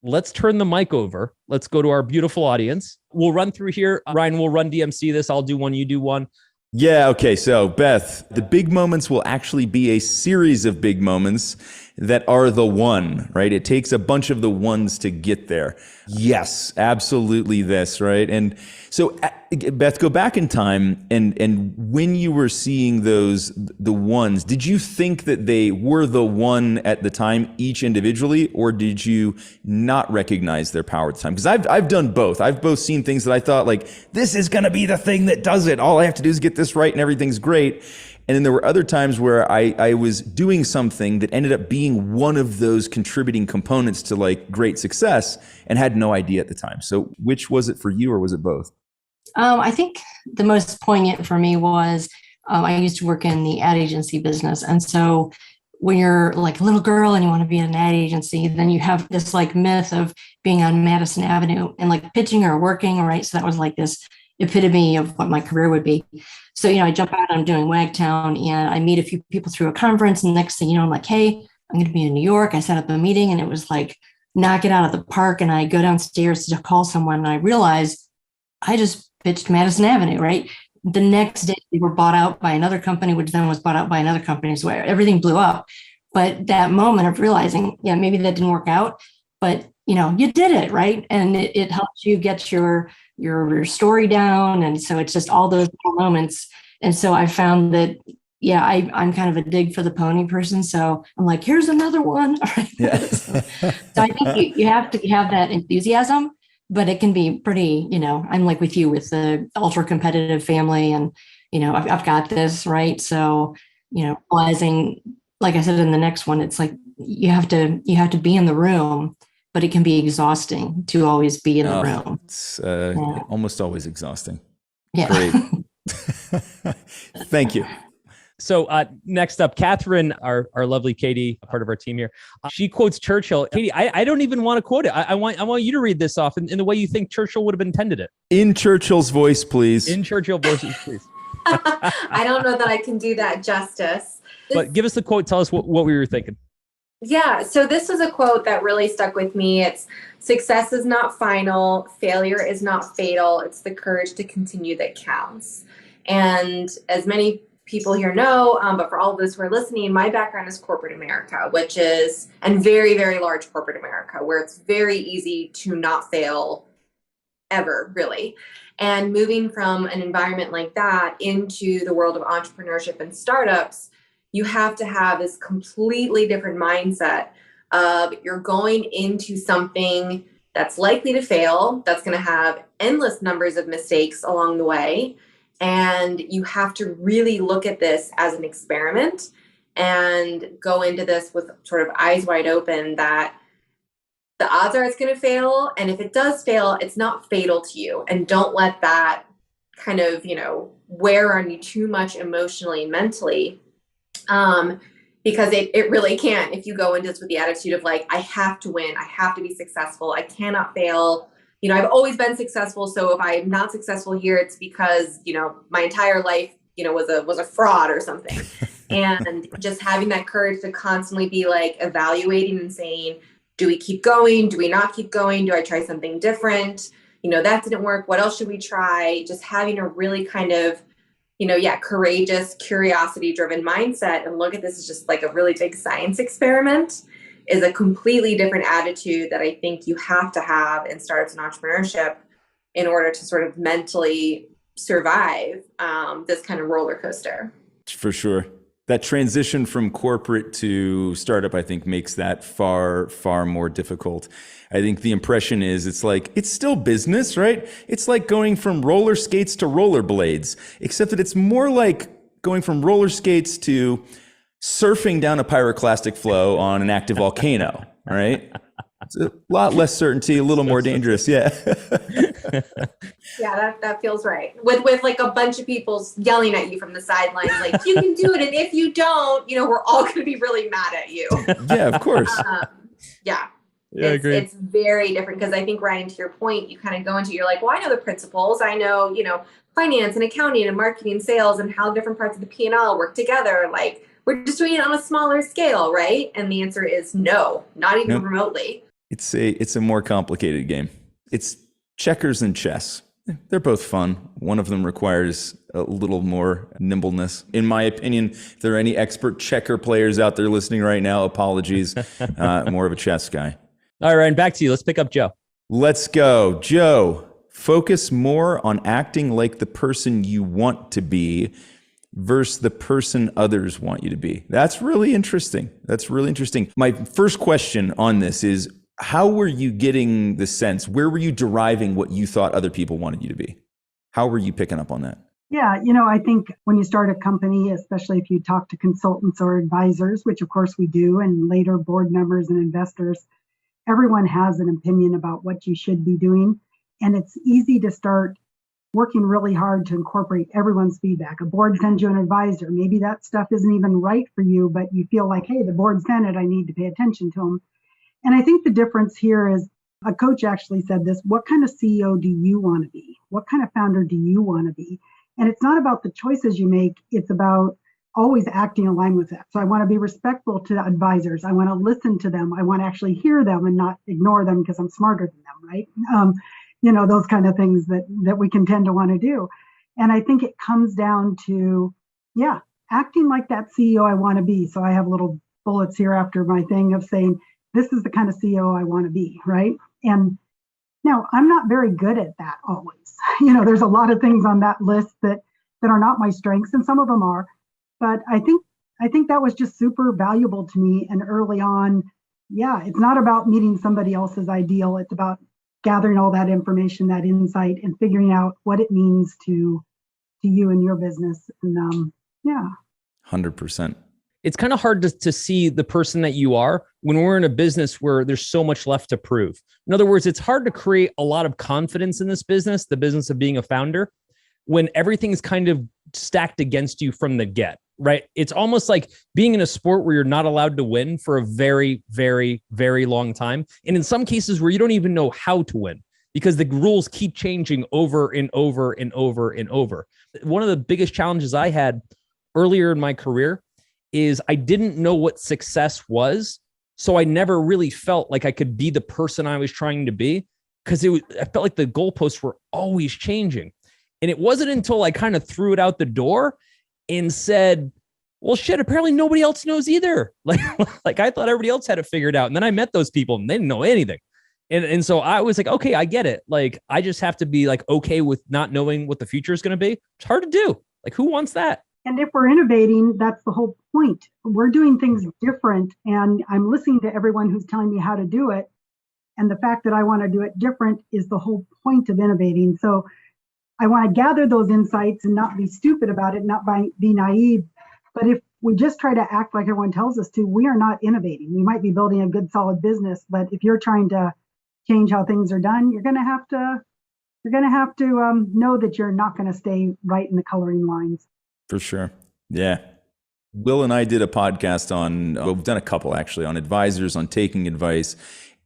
let's turn the mic over. Let's go to our beautiful audience. We'll run through here. Ryan will run DMC this. I'll do one, you do one. Yeah, okay. So Beth, the big moments will actually be a series of big moments. that are the one, right? It takes a bunch of the ones to get there. Yes, absolutely this, right? And so Beth, go back in time, and when you were seeing the ones, did you think that they were the one at the time, each individually, or did you not recognize their power at the time? Because I've done both. I've both seen things that I thought like, this is going to be the thing that does it. All I have to do is get this right and everything's great. And then there were other times where I was doing something that ended up being one of those contributing components to like great success and had no idea at the time. So which was it for you, or was it both? I think the most poignant for me was I used to work in the ad agency business. And so when you're like a little girl and you want to be in an ad agency, then you have this like myth of being on Madison Avenue and like pitching or working, right? So that was like this epitome of what my career would be. So, I jump out, I'm doing Wagtown, and I meet a few people through a conference. And the next thing you know, I'm like, hey, I'm going to be in New York. I set up a meeting, and it was like, knock it out of the park. And I go downstairs to call someone, and I realize I just pitched Madison Avenue, right? The next day, we were bought out by another company, which then was bought out by another company, so everything blew up. But that moment of realizing, yeah, maybe that didn't work out, but you did it, right? And it helps you get your story down. And so it's just all those little moments. And so I found that, yeah, I'm kind of a dig for the pony person. So I'm like, here's another one. Yeah. So I think you have to have that enthusiasm, but it can be pretty, I'm like with you with the ultra competitive family, and, I've got this, right? So, realizing, like I said, in the next one, it's like, you have to be in the room, but it can be exhausting to always be in the room. It's almost always exhausting. Yeah. Great. Thank you. So next up, Catherine, our lovely Katie, a part of our team here. She quotes Churchill. Katie, I don't even want to quote it. I want you to read this off in the way you think Churchill would have intended it. In Churchill's voice, please. In Churchill voices, please. I don't know that I can do that justice. But give us the quote. Tell us what we were thinking. Yeah, so this is a quote that really stuck with me. It's, success is not final, failure is not fatal, it's the courage to continue that counts. And as many people here know, but for all of those who are listening, my background is corporate America, which is, and very, very large corporate America, where it's very easy to not fail ever, really. And moving from an environment like that into the world of entrepreneurship and startups, you have to have this completely different mindset of, you're going into something that's likely to fail, that's going to have endless numbers of mistakes along the way. And you have to really look at this as an experiment and go into this with sort of eyes wide open that the odds are it's going to fail. And if it does fail, it's not fatal to you. And don't let that kind of, wear on you too much emotionally and mentally. Because it really can, if you go into this with the attitude of like, I have to win, I have to be successful, I cannot fail. I've always been successful. So if I'm not successful here, it's because, my entire life, was a fraud or something. And just having that courage to constantly be like evaluating and saying, do we keep going? Do we not keep going? Do I try something different? That didn't work. What else should we try? Just having a really kind of, courageous, curiosity-driven mindset and look at this as just like a really big science experiment is a completely different attitude that I think you have to have in startups and entrepreneurship in order to sort of mentally survive this kind of roller coaster. For sure. That transition from corporate to startup, I think, makes that far, far more difficult. I think the impression is it's still business, right? It's like going from roller skates to rollerblades, except that it's more like going from roller skates to surfing down a pyroclastic flow on an active volcano, all right? It's a lot less certainty, a little more dangerous. Yeah. Yeah, that feels right. With like a bunch of people yelling at you from the sidelines, like, you can do it. And if you don't, we're all going to be really mad at you. Yeah, of course. Yeah. Yeah, I agree. It's very different because I think, Ryan, to your point, you kind of go into, you're like, well, I know the principles. I know, finance and accounting and marketing and sales and how different parts of the P&L work together. Like, we're just doing it on a smaller scale, right? And the answer is no, not even remotely. It's a more complicated game. It's checkers and chess. They're both fun. One of them requires a little more nimbleness. In my opinion, if there are any expert checker players out there listening right now, apologies. More of a chess guy. All right, Ryan, back to you. Let's pick up Joe. Let's go. Joe, focus more on acting like the person you want to be versus the person others want you to be. That's really interesting. My first question on this is, how were you getting the sense? Where were you deriving what you thought other people wanted you to be? How were you picking up on that? Yeah, I think when you start a company, especially if you talk to consultants or advisors, which of course we do, and later board members and investors, everyone has an opinion about what you should be doing. And it's easy to start working really hard to incorporate everyone's feedback. A board sends you an advisor. Maybe that stuff isn't even right for you, but you feel like, hey, the board sent it, I need to pay attention to them. And I think the difference here is, a coach actually said this: what kind of CEO do you want to be? What kind of founder do you want to be? And it's not about the choices you make, it's about always acting aligned with that. So I want to be respectful to advisors. I want to listen to them. I want to actually hear them and not ignore them because I'm smarter than them, right? Those kind of things that we can tend to want to do. And I think it comes down to, acting like that CEO I want to be. So I have little bullets here after my thing of saying, this is the kind of CEO I want to be, right? And now I'm not very good at that always. There's a lot of things on that list that are not my strengths, and some of them are. But I think that was just super valuable to me. And early on, it's not about meeting somebody else's ideal. It's about gathering all that information, that insight, and figuring out what it means to you and your business. And 100%. It's kind of hard to see the person that you are when we're in a business where there's so much left to prove. In other words, it's hard to create a lot of confidence in this business, the business of being a founder, when everything's kind of stacked against you from the get, right? It's almost like being in a sport where you're not allowed to win for a very, very, very long time. And in some cases where you don't even know how to win because the rules keep changing over and over and over and over. One of the biggest challenges I had earlier in my career is I didn't know what success was. So I never really felt like I could be the person I was trying to be because I felt like the goalposts were always changing. And it wasn't until I kind of threw it out the door and said, well, shit, apparently nobody else knows either. Like I thought everybody else had it figured out. And then I met those people and they didn't know anything. And so I was like, okay, I get it. Like, I just have to be like, okay with not knowing what the future is going to be. It's hard to do. Like, who wants that? And if we're innovating, that's the whole point. We're doing things different, and I'm listening to everyone who's telling me how to do it. And the fact that I want to do it different is the whole point of innovating. So I want to gather those insights and not be stupid about it, not be naive. But if we just try to act like everyone tells us to, we are not innovating. We might be building a good, solid business, but if you're trying to change how things are done, you're going to have to know that you're not going to stay right in the coloring lines. For sure. Yeah. Wil and I did a podcast we've done a couple actually, on advisors, on taking advice.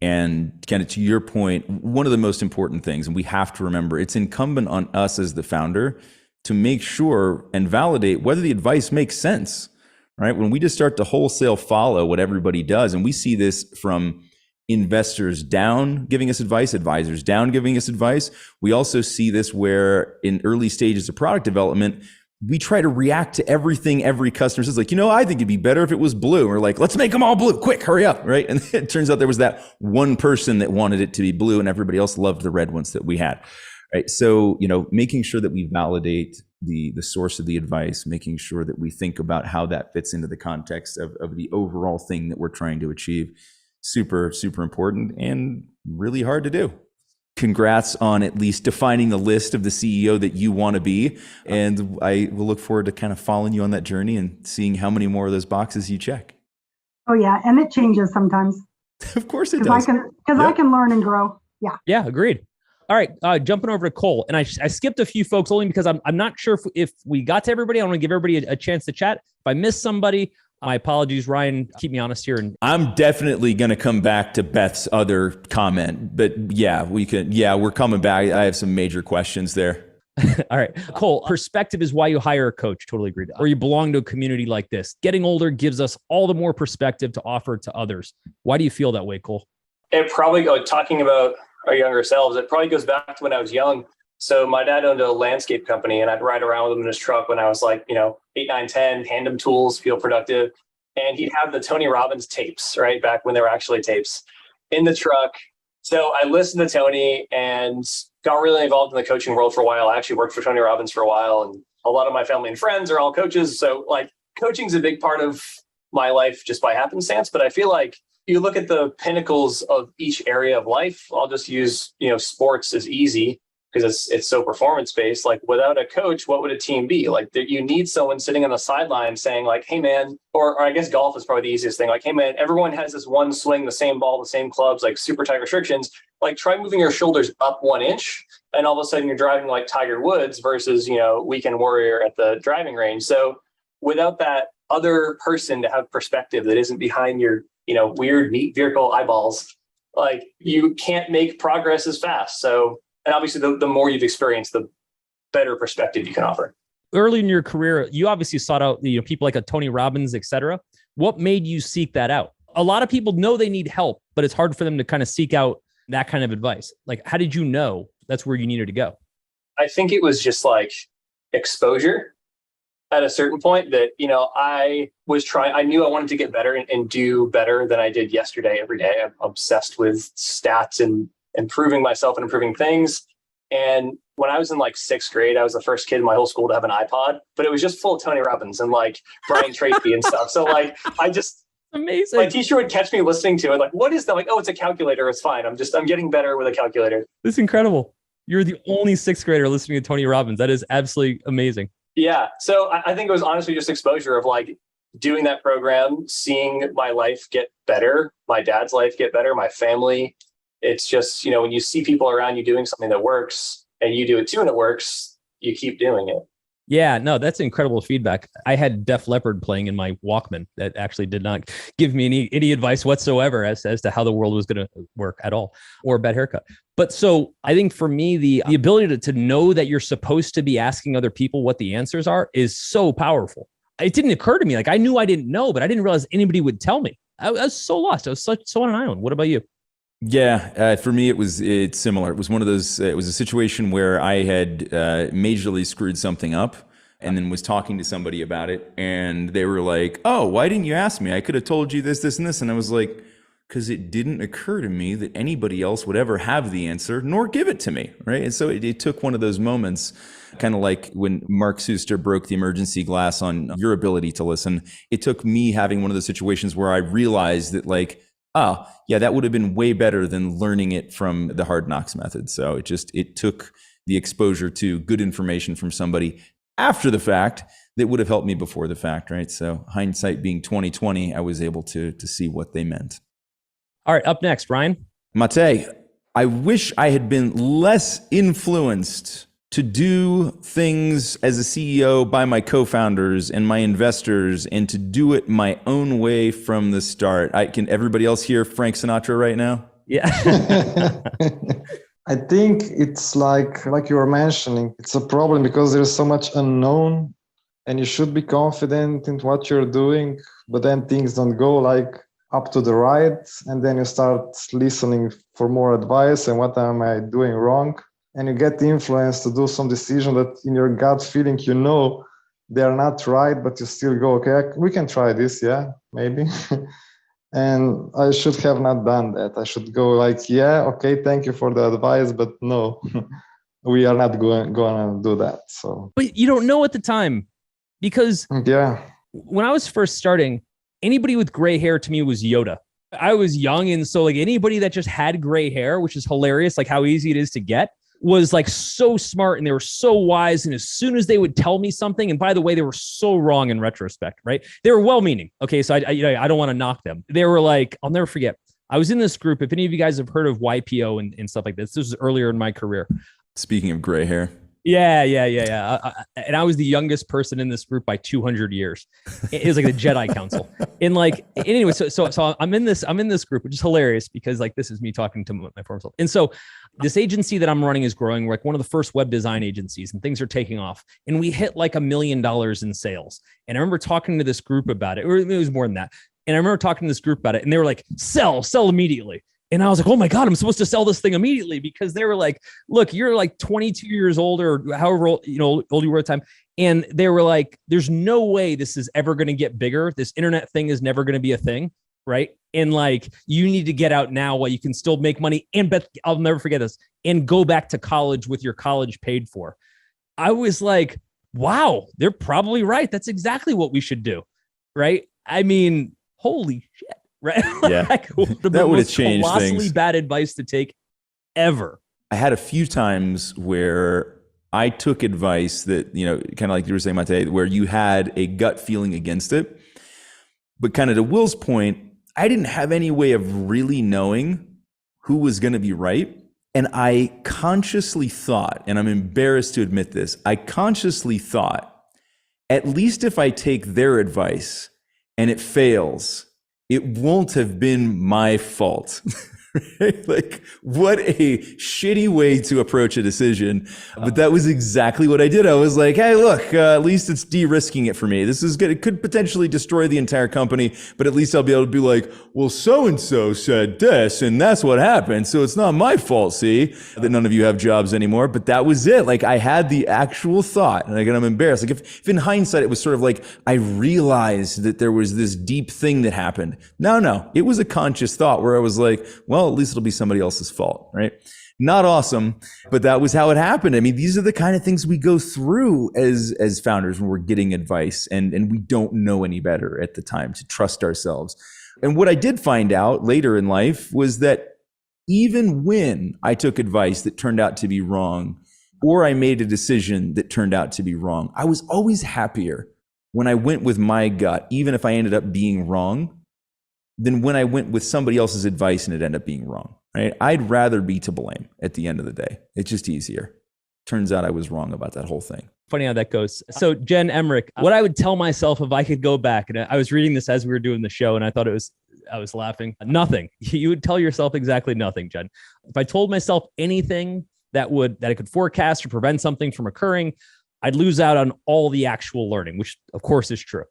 And kind of to your point, one of the most important things, and we have to remember, it's incumbent on us as the founder to make sure and validate whether the advice makes sense, right? When we just start to wholesale follow what everybody does, and we see this from investors down giving us advice, advisors down giving us advice. We also see this where in early stages of product development, we try to react to everything every customer says, like, I think it'd be better if it was blue. We're like, let's make them all blue, quick, hurry up, right? And it turns out there was that one person that wanted it to be blue and everybody else loved the red ones that we had, right? So, making sure that we validate the source of the advice, making sure that we think about how that fits into the context of the overall thing that we're trying to achieve. Super, super important and really hard to do. Congrats on at least defining the list of the CEO that you want to be. And I will look forward to kind of following you on that journey and seeing how many more of those boxes you check. Oh, yeah. And it changes sometimes. Of course it does. I can learn and grow. Yeah. Yeah, agreed. All right. Jumping over to Cole. And I skipped a few folks only because I'm not sure if we got to everybody. I want to give everybody a chance to chat. If I missed somebody, my apologies, Ryan. Keep me honest here. And I'm definitely going to come back to Beth's other comment, but we're coming back. I have some major questions there. All right. Cole, perspective is why you hire a coach. Totally agreed. Or you belong to a community like this. Getting older gives us all the more perspective to offer to others. Why do you feel that way, Cole? It probably, talking about our younger selves, it probably goes back to when I was young. So my dad owned a landscape company, and I'd ride around with him in his truck when I was like, 8, 9, 10, hand him tools, feel productive. And he'd have the Tony Robbins tapes, right? Back when they were actually tapes in the truck. So I listened to Tony and got really involved in the coaching world for a while. I actually worked for Tony Robbins for a while, and a lot of my family and friends are all coaches. So like coaching is a big part of my life just by happenstance. But I feel like you look at the pinnacles of each area of life. I'll just use, sports as easy because it's so performance based. Like without a coach, what would a team be? Like you need someone sitting on the sideline saying like, hey man, or I guess golf is probably the easiest thing. Like, hey man, everyone has this one swing, the same ball, the same clubs, like super tight restrictions. Like try moving your shoulders up 1 inch and all of a sudden you're driving like Tiger Woods versus, weekend warrior at the driving range. So without that other person to have perspective that isn't behind your, weird neat vehicle eyeballs, like you can't make progress as fast. So, and obviously the more you've experienced, the better perspective you can offer. Early in your career, you obviously sought out people like a Tony Robbins, et cetera. What made you seek that out? A lot of people know they need help, but it's hard for them to kind of seek out that kind of advice. Like, how did you know that's where you needed to go? I think it was just like exposure at a certain point that, I knew I wanted to get better and do better than I did yesterday every day. I'm obsessed with stats and improving myself and improving things. And when I was in like 6th grade, I was the first kid in my whole school to have an iPod, but it was just full of Tony Robbins and like Brian Tracy and stuff. So like, amazing. My teacher would catch me listening to it. Like, what is that? Like, oh, it's a calculator. It's fine. I'm getting better with a calculator. This is incredible. You're the only 6th grader listening to Tony Robbins. That is absolutely amazing. Yeah. So I think it was honestly just exposure of like doing that program, seeing my life get better, my dad's life get better, my family. It's just, when you see people around you doing something that works and you do it too and it works, you keep doing it. Yeah, no, that's incredible feedback. I had Def Leppard playing in my Walkman that actually did not give me any advice whatsoever as to how the world was going to work at all, or a bad haircut. But so I think for me, the ability to know that you're supposed to be asking other people what the answers are is so powerful. It didn't occur to me. Like I knew I didn't know, but I didn't realize anybody would tell me. I was so lost. I was so on an island. What about you? Yeah, for me, it's similar. It was one of those, it was a situation where I had majorly screwed something up and then was talking to somebody about it. And they were like, oh, why didn't you ask me? I could have told you this, this, and this. And I was like, because it didn't occur to me that anybody else would ever have the answer, nor give it to me, right? And so it took one of those moments, kind of like when Mark Suster broke the emergency glass on your ability to listen. It took me having one of those situations where I realized that like, oh, yeah, that would have been way better than learning it from the hard knocks method. So it took the exposure to good information from somebody after the fact that would have helped me before the fact, right? So hindsight being 20/20, I was able to see what they meant. All right, up next, Ryan. Mate, I wish I had been less influenced to do things as a CEO by my co-founders and my investors and to do it my own way from the start. Can everybody else hear Frank Sinatra right now? Yeah. I think it's like you were mentioning, it's a problem because there's so much unknown and you should be confident in what you're doing, but then things don't go like up to the right. And then you start listening for more advice and what am I doing wrong? And you get the influence to do some decision that in your gut feeling, they're not right, but you still go, okay, we can try this. Yeah, maybe. And I should have not done that. I should go like, yeah, okay, thank you for the advice, but no, we are not going to do that. So, but you don't know at the time because when I was first starting, anybody with gray hair to me was Yoda. I was young. And so like anybody that just had gray hair, which is hilarious, like how easy it is to get, was like so smart and they were so wise. And as soon as they would tell me something, and by the way, they were so wrong in retrospect, right? They were well-meaning. Okay. So I don't want to knock them. They were like, I'll never forget. I was in this group. If any of you guys have heard of YPO and stuff like this was earlier in my career. Speaking of gray hair. Yeah. And I was the youngest person in this group by 200 years. It was like the Jedi Council. And like, anyway, so I'm in this group, which is hilarious because like, this is me talking to my former self. And so this agency that I'm running is growing. We're like one of the first web design agencies and things are taking off. And we hit like $1 million in sales. And I remember talking to this group about it, or it was more than that. And I remember talking to this group about it and they were like, sell immediately. And I was like, oh my God, I'm supposed to sell this thing immediately, because they were like, look, you're like 22 years old or however old, old you were at the time. And they were like, there's no way this is ever going to get bigger. This internet thing is never going to be a thing. Right. And like, you need to get out now while you can still make money. And but I'll never forget this, and go back to college with your college paid for. I was like, wow, they're probably right. That's exactly what we should do. Right. I mean, holy shit. Right. Yeah. Like, that would have changed colossally things. bad advice to take ever. I had a few times where I took advice that, kind of like you were saying, Mate, where you had a gut feeling against it. But kind of to Will's point, I didn't have any way of really knowing who was going to be right. And I consciously thought, and I'm embarrassed to admit this, I consciously thought, at least if I take their advice and it fails, it won't have been my fault. Right? Like, what a shitty way to approach a decision. But that was exactly what I did. I was like, hey, look, at least it's de-risking it for me. This is good. It could potentially destroy the entire company, but at least I'll be able to be like, well, so-and-so said this, and that's what happened. So it's not my fault, see, that none of you have jobs anymore. But that was it. Like, I had the actual thought, and I'm embarrassed. Like, if in hindsight, it was sort of like, I realized that there was this deep thing that happened. No, it was a conscious thought where I was like, well, at least it'll be somebody else's fault, right? Not awesome, but that was how it happened. I mean, these are the kind of things we go through as founders when we're getting advice and we don't know any better at the time, to trust ourselves. And what I did find out later in life was that even when I took advice that turned out to be wrong, or I made a decision that turned out to be wrong, I was always happier when I went with my gut, even if I ended up being wrong, than when I went with somebody else's advice and it ended up being wrong, right? I'd rather be to blame at the end of the day. It's just easier. Turns out I was wrong about that whole thing. Funny how that goes. So Jen Emmerich, what I would tell myself if I could go back, and I was reading this as we were doing the show, and I thought I was laughing. Nothing. You would tell yourself exactly nothing, Jen. If I told myself anything that I could forecast or prevent something from occurring, I'd lose out on all the actual learning, which of course is true.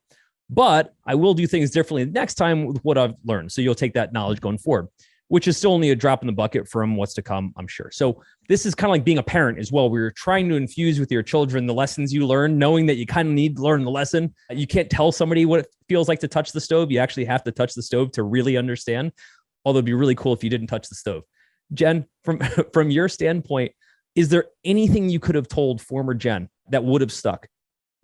But I will do things differently next time with what I've learned. So you'll take that knowledge going forward, which is still only a drop in the bucket from what's to come, I'm sure. So this is kind of like being a parent as well. We're trying to infuse with your children the lessons you learn, knowing that you kind of need to learn the lesson. You can't tell somebody what it feels like to touch the stove. You actually have to touch the stove to really understand. Although it'd be really cool if you didn't touch the stove. Jen, from your standpoint, is there anything you could have told former Jen that would have stuck?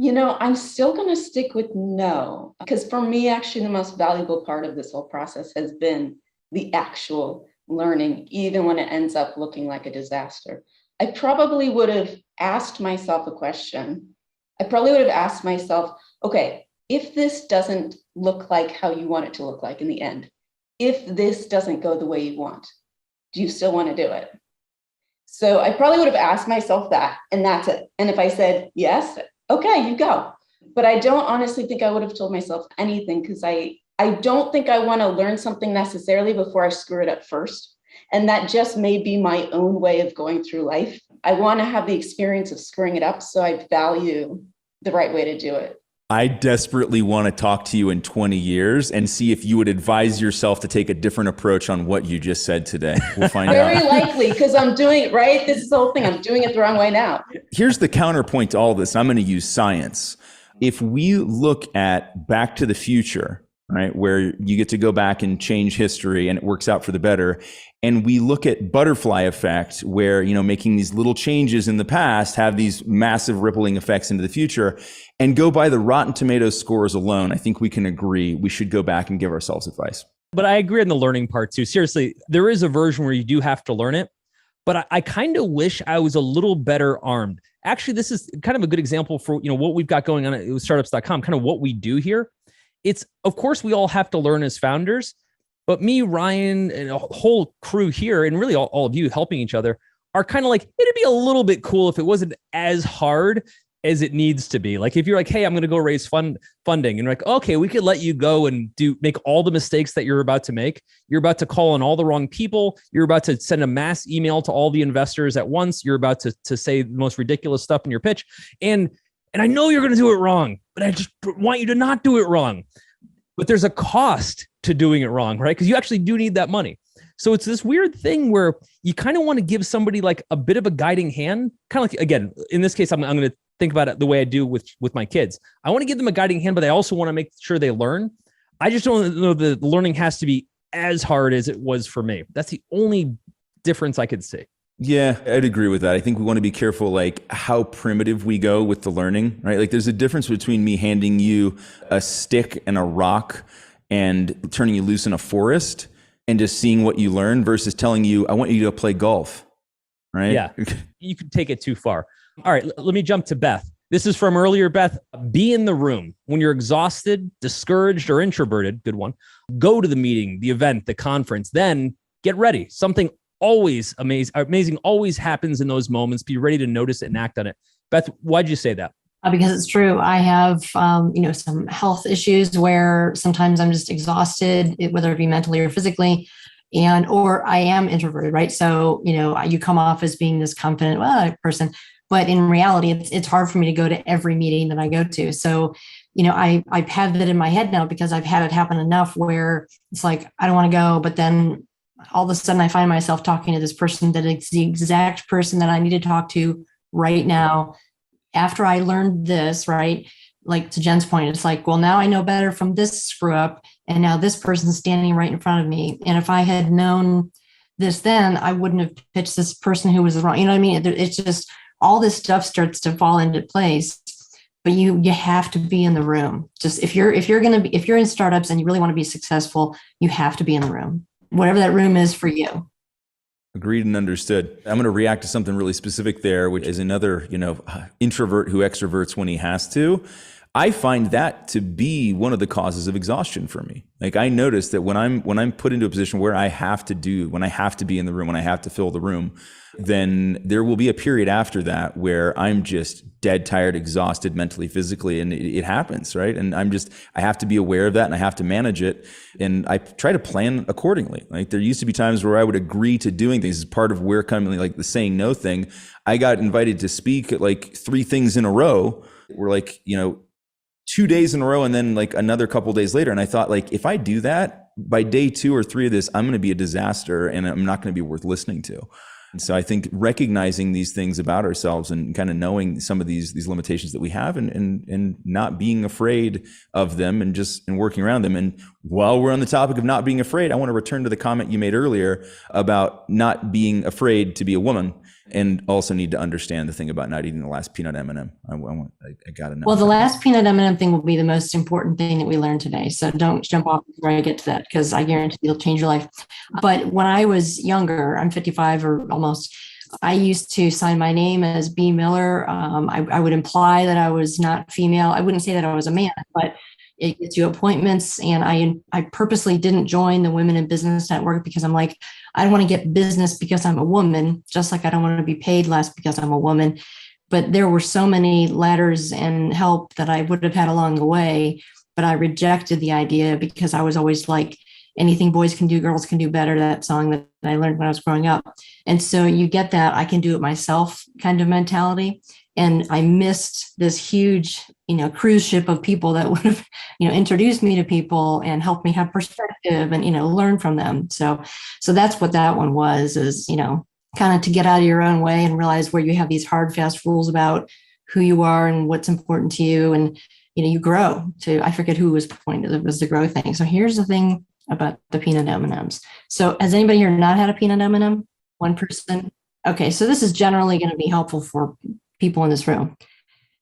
I'm still going to stick with no, because for me, actually, the most valuable part of this whole process has been the actual learning, even when it ends up looking like a disaster. I probably would have asked myself a question. I probably would have asked myself, okay, if this doesn't look like how you want it to look like in the end, if this doesn't go the way you want, do you still want to do it? So I probably would have asked myself that, and that's it. And if I said yes, okay, you go. But I don't honestly think I would have told myself anything, because I don't think I want to learn something necessarily before I screw it up first. And that just may be my own way of going through life. I want to have the experience of screwing it up, so I value the right way to do it. I desperately want to talk to you in 20 years and see if you would advise yourself to take a different approach on what you just said today. We'll find out. Very likely, because I'm doing it right. This is the whole thing. I'm doing it the wrong way now. Here's the counterpoint to all this. I'm going to use science. If we look at Back to the Future, right, where you get to go back and change history and it works out for the better, and we look at butterfly effect, where, making these little changes in the past have these massive rippling effects into the future, and go by the Rotten Tomatoes scores alone, I think we can agree we should go back and give ourselves advice. But I agree on the learning part too. Seriously, there is a version where you do have to learn it, but I kind of wish I was a little better armed. Actually, this is kind of a good example for, what we've got going on at startups.com, kind of what we do here. It's, of course, we all have to learn as founders, but me, Ryan, and a whole crew here, and really all of you helping each other, are kind of like, it'd be a little bit cool if it wasn't as hard as it needs to be. Like if you're like, hey, I'm going to go raise funding, and you're like, okay, we could let you go and make all the mistakes that you're about to make. You're about to call on all the wrong people. You're about to send a mass email to all the investors at once. You're about to say the most ridiculous stuff in your pitch. And I know you're going to do it wrong, but I just want you to not do it wrong. But there's a cost to doing it wrong, right? Because you actually do need that money. So it's this weird thing where you kind of want to give somebody like a bit of a guiding hand, kind of like, again, in this case, I'm going to think about it the way I do with my kids. I want to give them a guiding hand, but I also want to make sure they learn. I just don't know the learning has to be as hard as it was for me. That's the only difference I could see. Yeah, I'd agree with that. I think we want to be careful, like how primitive we go with the learning, right? Like there's a difference between me handing you a stick and a rock and turning you loose in a forest and just seeing what you learn versus telling you, I want you to play golf, right? Yeah, you could take it too far. All right, let me jump to Beth. This is from earlier, Beth. Be in the room. When you're exhausted, discouraged, or introverted, good one, go to the meeting, the event, the conference, then get ready. Something always amazing always happens in those moments. Be ready to notice it and act on it. Beth, why'd you say that? Because it's true. I have, some health issues where sometimes I'm just exhausted, whether it be mentally or physically, or I am introverted, right? So, you come off as being this confident person, but in reality, it's hard for me to go to every meeting that I go to. So, I've had that in my head now because I've had it happen enough where it's like, I don't want to go, but then all of a sudden I find myself talking to this person that is the exact person that I need to talk to right now. After I learned this, right? Like to Jen's point, it's like, well, now I know better from this screw up. And now this person's standing right in front of me. And if I had known this then, I wouldn't have pitched this person who was wrong. You know what I mean? It's just all this stuff starts to fall into place. But you have to be in the room. Just if you're in startups and you really want to be successful, you have to be in the room, whatever that room is for you. Agreed and understood. I'm going to react to something really specific there, which is another, introvert who extroverts when he has to. I find that to be one of the causes of exhaustion for me. Like I notice that when I'm put into a position where I have to be in the room, when I have to fill the room, then there will be a period after that where I'm just dead tired, exhausted mentally, physically, and it happens, right? And I have to be aware of that and I have to manage it. And I try to plan accordingly. Like there used to be times where I would agree to doing things as part of where coming, like the saying no thing. I got invited to speak at like 3 things in a row. We're like, 2 days in a row and then like another couple of days later. And I thought like, if I do that by day 2 or 3 of this, I'm going to be a disaster and I'm not going to be worth listening to. And so I think recognizing these things about ourselves and kind of knowing some of these limitations that we have and not being afraid of them and working around them. And while we're on the topic of not being afraid, I want to return to the comment you made earlier about not being afraid to be a woman. And also need to understand the thing about not eating the last peanut M&M. I got to know. Well, the last peanut M&M thing will be the most important thing that we learn today. So don't jump off before I get to that, because I guarantee it'll change your life. But when I was younger, I'm 55 or almost, I used to sign my name as B. Miller. I would imply that I was not female. I wouldn't say that I was a man, but it gets you appointments. And I purposely didn't join the Women in Business Network because I'm like, I don't want to get business because I'm a woman, just like I don't want to be paid less because I'm a woman. But there were so many ladders and help that I would have had along the way. But I rejected the idea because I was always like, anything boys can do, girls can do better, that song that I learned when I was growing up. And so you get that I can do it myself kind of mentality. And I missed this huge, cruise ship of people that would have, introduced me to people and helped me have perspective and, learn from them. So that's what that one was, is, kind of to get out of your own way and realize where you have these hard, fast rules about who you are and what's important to you. And, you grow to, I forget who was pointed, it was the grow thing. So here's the thing about the peanut M&Ms. So has anybody here not had a peanut M&M? One person? Okay. So this is generally going to be helpful for people in this room.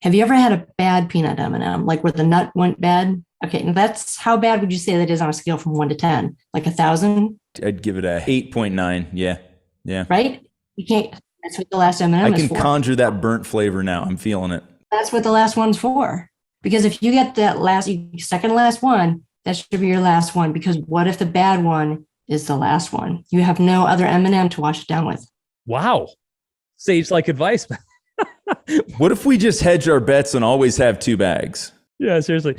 Have you ever had a bad peanut M&M, like where the nut went bad? Okay, and that's, how bad would you say that is on a scale from 1 to 10? Like 1,000? I'd give it a 8.9. Yeah. Right? You can't. That's what the last M&M is for. I can conjure that burnt flavor now. I'm feeling it. That's what the last one's for. Because if you get that second to last one, that should be your last one. Because what if the bad one is the last one? You have no other M&M to wash it down with. Wow. Sage-like advice. What if we just hedge our bets and always have 2 bags? Yeah, seriously.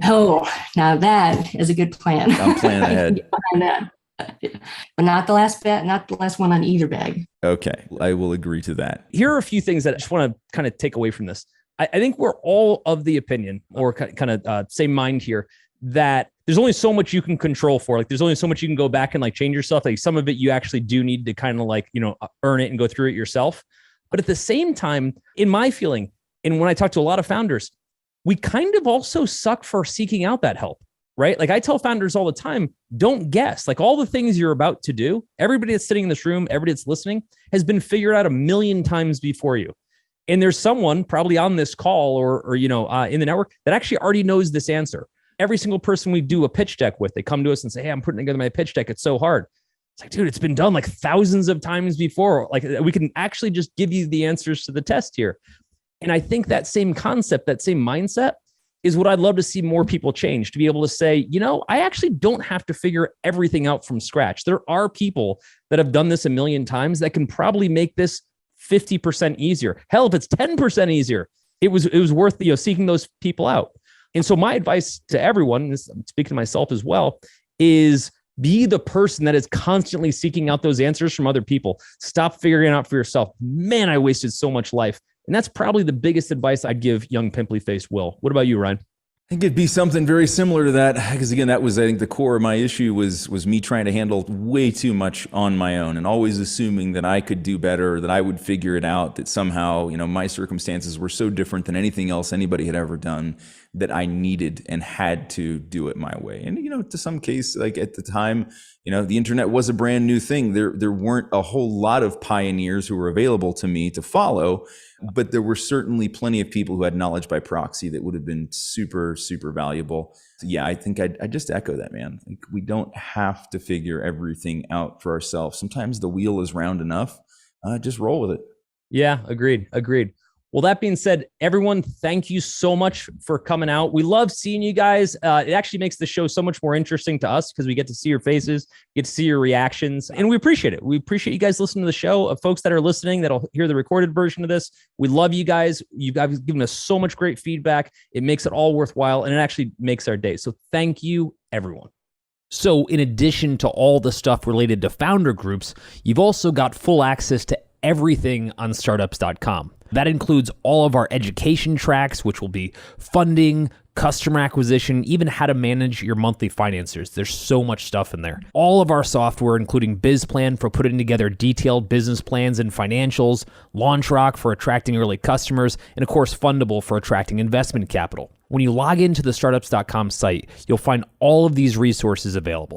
Oh, now that is a good plan. I'm planning ahead. But not the last bet, not the last one on either bag. Okay, I will agree to that. Here are a few things that I just want to kind of take away from this. I think we're all of the opinion, or kind of same mind here, that there's only so much you can control for. Like there's only so much you can go back and like change yourself. Like some of it you actually do need to kind of like, earn it and go through it yourself. But at the same time, in my feeling, and when I talk to a lot of founders, we kind of also suck for seeking out that help, right? Like I tell founders all the time, don't guess. Like all the things you're about to do, everybody that's sitting in this room, everybody that's listening has been figured out a million times before you. And there's someone probably on this call or in the network that actually already knows this answer. Every single person we do a pitch deck with, they come to us and say, hey, I'm putting together my pitch deck. It's so hard. It's like, dude, it's been done like thousands of times before. Like we can actually just give you the answers to the test here. And I think that same concept, that same mindset is what I'd love to see more people change, to be able to say, I actually don't have to figure everything out from scratch. There are people that have done this a million times that can probably make this 50% easier. Hell, if it's 10% easier, it was worth seeking those people out. And so my advice to everyone, and this, I'm speaking to myself as well, is be the person that is constantly seeking out those answers from other people. Stop figuring it out for yourself. Man, I wasted so much life. And that's probably the biggest advice I'd give young pimply-faced Wil. What about you, Ryan? I think it'd be something very similar to that, because again, that was, I think, the core of my issue was me trying to handle way too much on my own and always assuming that I could do better, that I would figure it out, that somehow, my circumstances were so different than anything else anybody had ever done that I needed and had to do it my way. And, to some case, like at the time, the internet was a brand new thing. There weren't a whole lot of pioneers who were available to me to follow, but there were certainly plenty of people who had knowledge by proxy that would have been super, super valuable. So yeah, I think I just echo that, man. Like we don't have to figure everything out for ourselves. Sometimes the wheel is round enough. Just roll with it. Yeah, agreed. Well, that being said, everyone, thank you so much for coming out. We love seeing you guys. It actually makes the show so much more interesting to us because we get to see your faces, get to see your reactions, and we appreciate it. We appreciate you guys listening to the show. Folks that are listening that'll hear the recorded version of this, we love you guys. You guys have given us so much great feedback. It makes it all worthwhile, and it actually makes our day. So thank you, everyone. So in addition to all the stuff related to founder groups, you've also got full access to everything on startups.com. That includes all of our education tracks, which will be funding, customer acquisition, even how to manage your monthly financiers. There's so much stuff in there. All of our software, including BizPlan for putting together detailed business plans and financials, LaunchRock for attracting early customers, and of course, Fundable for attracting investment capital. When you log into the startups.com site, you'll find all of these resources available.